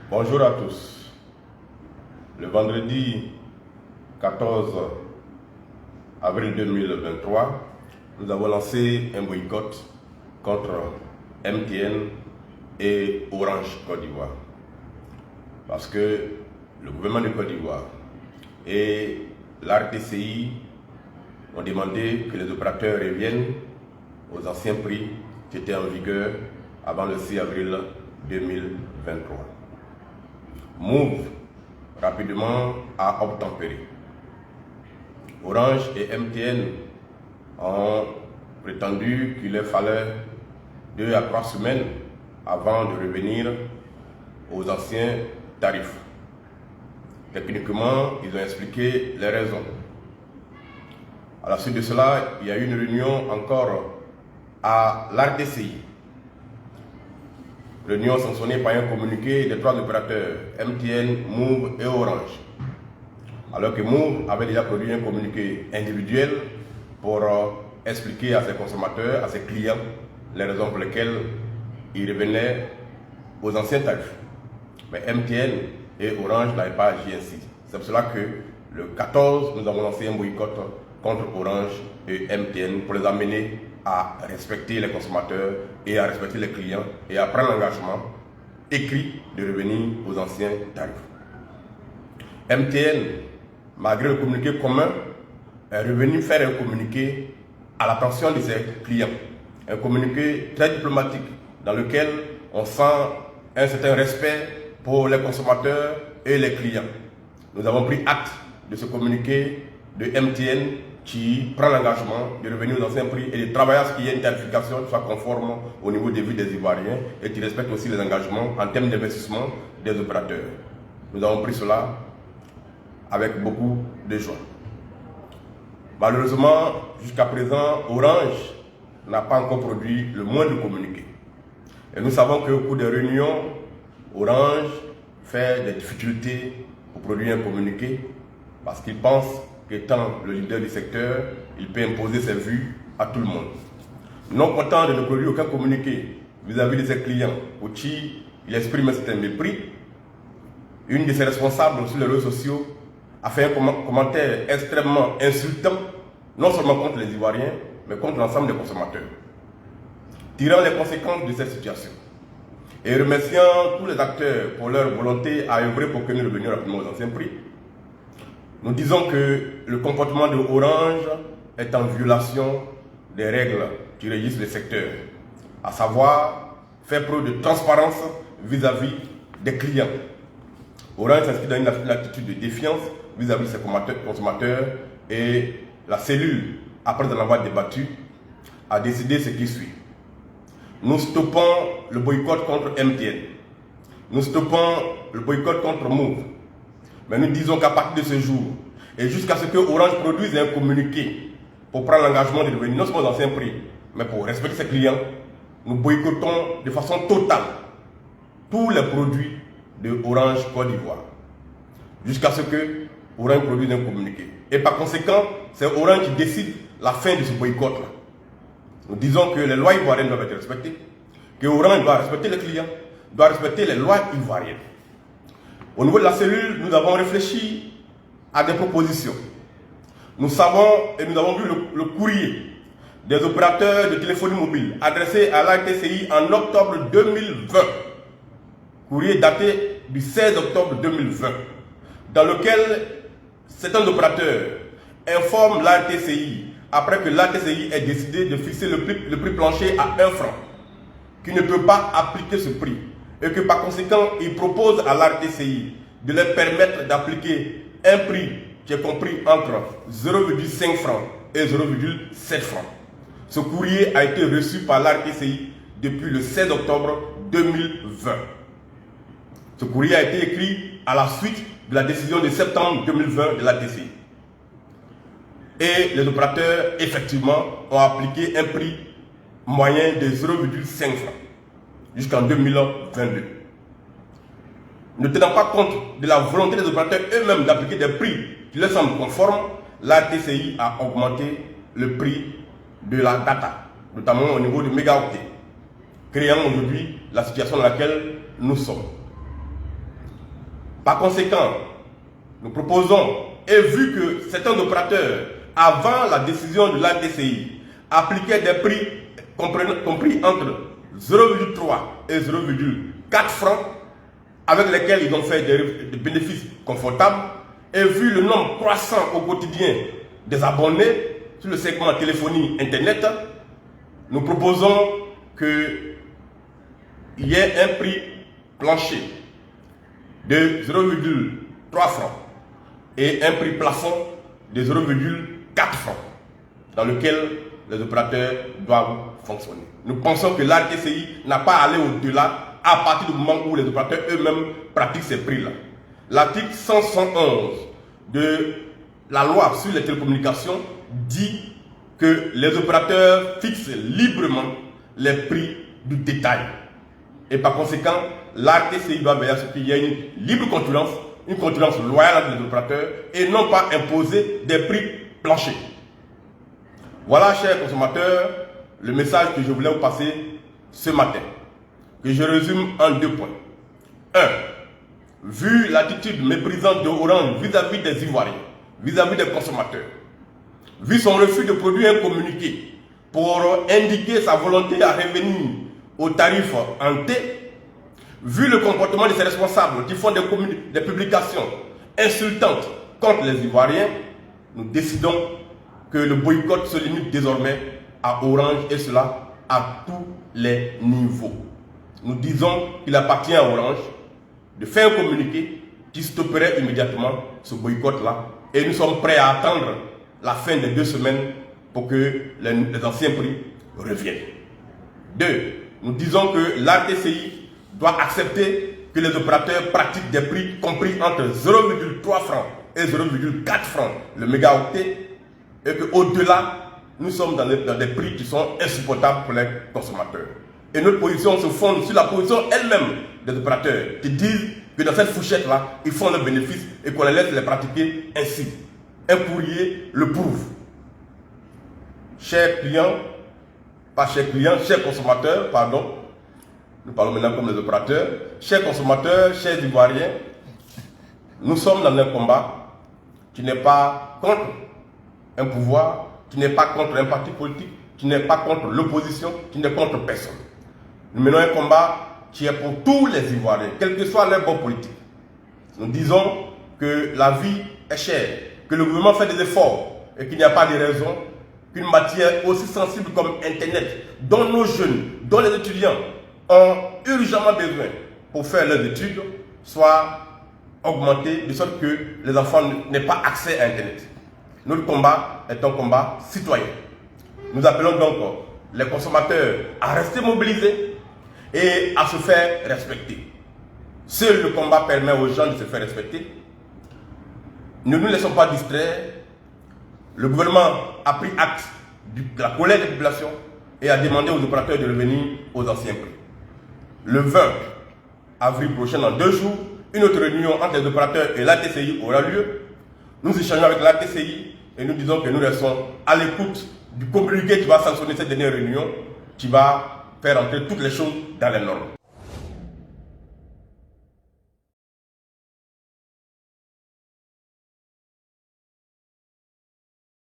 Bonjour à tous. Le vendredi 14 avril 2023, nous avons lancé un boycott contre MTN et Orange Côte d'Ivoire. Parce que le gouvernement de Côte d'Ivoire et l'RTCI ont demandé que les opérateurs reviennent aux anciens prix qui étaient en vigueur avant le 6 avril 2023. Move rapidement a obtempéré. Orange et MTN ont prétendu qu'il leur fallait 2 à 3 semaines avant de revenir aux anciens tarifs. Techniquement, ils ont expliqué les raisons. À la suite de cela, il y a eu une réunion encore à l'RTCI. Réunion sanctionnée par un communiqué des 3 opérateurs, MTN, Move et Orange. Alors que Move avait déjà produit un communiqué individuel pour expliquer à ses consommateurs, à ses clients, les raisons pour lesquelles ils revenaient aux anciens tarifs. Mais MTN et Orange n'avaient pas agi ainsi. C'est pour cela que le 14, nous avons lancé un boycott contre Orange et MTN pour les amener à respecter les consommateurs et à respecter les clients et à prendre l'engagement écrit de revenir aux anciens tarifs. MTN, malgré le communiqué commun, est revenu faire un communiqué à l'attention de ses clients. Un communiqué très diplomatique dans lequel on sent un certain respect pour les consommateurs et les clients. Nous avons pris acte de ce communiqué de MTN qui prend l'engagement de revenir aux anciens prix et de travailler à ce qu'il y ait une tarification qui soit conforme au niveau des vues des Ivoiriens et qui respecte aussi les engagements en termes d'investissement des opérateurs. Nous avons pris cela avec beaucoup de joie. Malheureusement, jusqu'à présent, Orange n'a pas encore produit le moindre communiqué. Et nous savons qu'au cours des réunions, Orange fait des difficultés pour produire un communiqué parce qu'il pense qu'étant le leader du secteur, il peut imposer ses vues à tout le monde. Non content de ne produire aucun communiqué vis-à-vis de ses clients, pour qui il exprime un certain mépris, une de ses responsables sur les réseaux sociaux a fait un commentaire extrêmement insultant, non seulement contre les Ivoiriens, mais contre l'ensemble des consommateurs. Tirant les conséquences de cette situation et remerciant tous les acteurs pour leur volonté à œuvrer pour que nous revenions rapidement aux anciens prix, nous disons que le comportement de Orange est en violation des règles qui régissent le secteur, à savoir faire preuve de transparence vis-à-vis des clients. Orange s'inscrit dans une attitude de défiance vis-à-vis de ses consommateurs et la cellule, après en avoir débattu, a décidé ce qui suit. Nous stoppons le boycott contre MTN. Nous stoppons le boycott contre Move. Mais nous disons qu'à partir de ce jour, et jusqu'à ce que Orange produise un communiqué pour prendre l'engagement de devenir non seulement aux anciens prix, mais pour respecter ses clients, nous boycottons de façon totale tous les produits de Orange Côte d'Ivoire. Jusqu'à ce que Orange produise un communiqué. Et par conséquent, c'est Orange qui décide la fin de ce boycott-là. Nous disons que les lois ivoiriennes doivent être respectées, que Orange doit respecter les clients, doit respecter les lois ivoiriennes. Au niveau de la cellule, nous avons réfléchi à des propositions. Nous savons et nous avons vu le courrier des opérateurs de téléphonie mobile adressé à l'RTCI en octobre 2020. Courrier daté du 16 octobre 2020, dans lequel certains opérateurs informent l'RTCI après que l'RTCI ait décidé de fixer le prix plancher à 1 franc, qui ne peut pas appliquer ce prix. Et que par conséquent, il propose à l'RTCI de leur permettre d'appliquer un prix qui est compris entre 0,5 francs et 0,7 francs. Ce courrier a été reçu par l'RTCI depuis le 16 octobre 2020. Ce courrier a été écrit à la suite de la décision de septembre 2020 de l'RTCI. Et les opérateurs, effectivement, ont appliqué un prix moyen de 0,5 francs jusqu'en 2022. Ne tenant pas compte de la volonté des opérateurs eux-mêmes d'appliquer des prix qui leur semblent conformes, la TCI a augmenté le prix de la data, notamment au niveau du mégaoctet, créant aujourd'hui la situation dans laquelle nous sommes. Par conséquent, nous proposons, et vu que certains opérateurs, avant la décision de l'ATCI, appliquaient des prix compris entre 0,3 et 0,4 francs, avec lesquels ils ont fait des bénéfices confortables, et vu le nombre croissant au quotidien des abonnés sur le segment téléphonie Internet, nous proposons qu'il y ait un prix plancher de 0,3 francs et un prix plafond de 0,4 francs dans lequel les opérateurs doivent fonctionner. Nous pensons que l'ATCI n'a pas à aller au-delà à partir du moment où les opérateurs eux-mêmes pratiquent ces prix-là. L'article 171 de la loi sur les télécommunications dit que les opérateurs fixent librement les prix du détail. Et par conséquent, l'ATCI doit veiller à ce qu'il y ait une libre concurrence, une concurrence loyale entre les opérateurs et non pas imposer des prix planchers. Voilà, chers consommateurs, le message que je voulais vous passer ce matin, que je résume en 2 points. 1. Vu l'attitude méprisante de Orange vis-à-vis des Ivoiriens, vis-à-vis des consommateurs, vu son refus de produire un communiqué pour indiquer sa volonté à revenir aux tarifs en T, vu le comportement de ses responsables qui font des publications insultantes contre les Ivoiriens, nous décidons que le boycott se limite désormais à Orange et cela à tous les niveaux. Nous disons qu'il appartient à Orange de faire un communiqué qui stopperait immédiatement ce boycott-là et nous sommes prêts à attendre la fin des 2 semaines pour que les anciens prix reviennent. 2. Nous disons que l'ATCI doit accepter que les opérateurs pratiquent des prix compris entre 0,3 francs et 0,4 francs le mégaoctet et qu'au-delà, nous sommes dans des prix qui sont insupportables pour les consommateurs. Et notre position se fonde sur la position elle-même des opérateurs qui disent que dans cette fourchette-là, ils font le bénéfice et qu'on les laisse les pratiquer ainsi. Un courrier le prouve. Chers clients, pas chers clients, chers consommateurs, pardon, nous parlons maintenant comme les opérateurs, chers consommateurs, chers Ivoiriens, nous sommes dans un combat qui n'est pas contre un pouvoir, qui n'est pas contre un parti politique, qui n'est pas contre l'opposition, qui n'est contre personne. Nous menons un combat qui est pour tous les Ivoiriens, quel que soit leur bord politique. Nous disons que la vie est chère, que le gouvernement fait des efforts et qu'il n'y a pas de raison qu'une matière aussi sensible comme Internet, dont nos jeunes, dont les étudiants ont urgemment besoin pour faire leurs études, soit augmentée de sorte que les enfants n'aient pas accès à Internet. Notre combat est un combat citoyen. Nous appelons donc les consommateurs à rester mobilisés et à se faire respecter. Seul le combat permet aux gens de se faire respecter. Ne nous laissons pas distraire. Le gouvernement a pris acte de la colère des populations et a demandé aux opérateurs de revenir aux anciens prix. Le 20 avril prochain, dans 2 jours, une autre réunion entre les opérateurs et l'ATCI aura lieu. Nous échangeons avec l'ATCI et nous disons que nous restons à l'écoute du communiqué qui va sanctionner cette dernière réunion, qui va faire entrer toutes les choses dans les normes.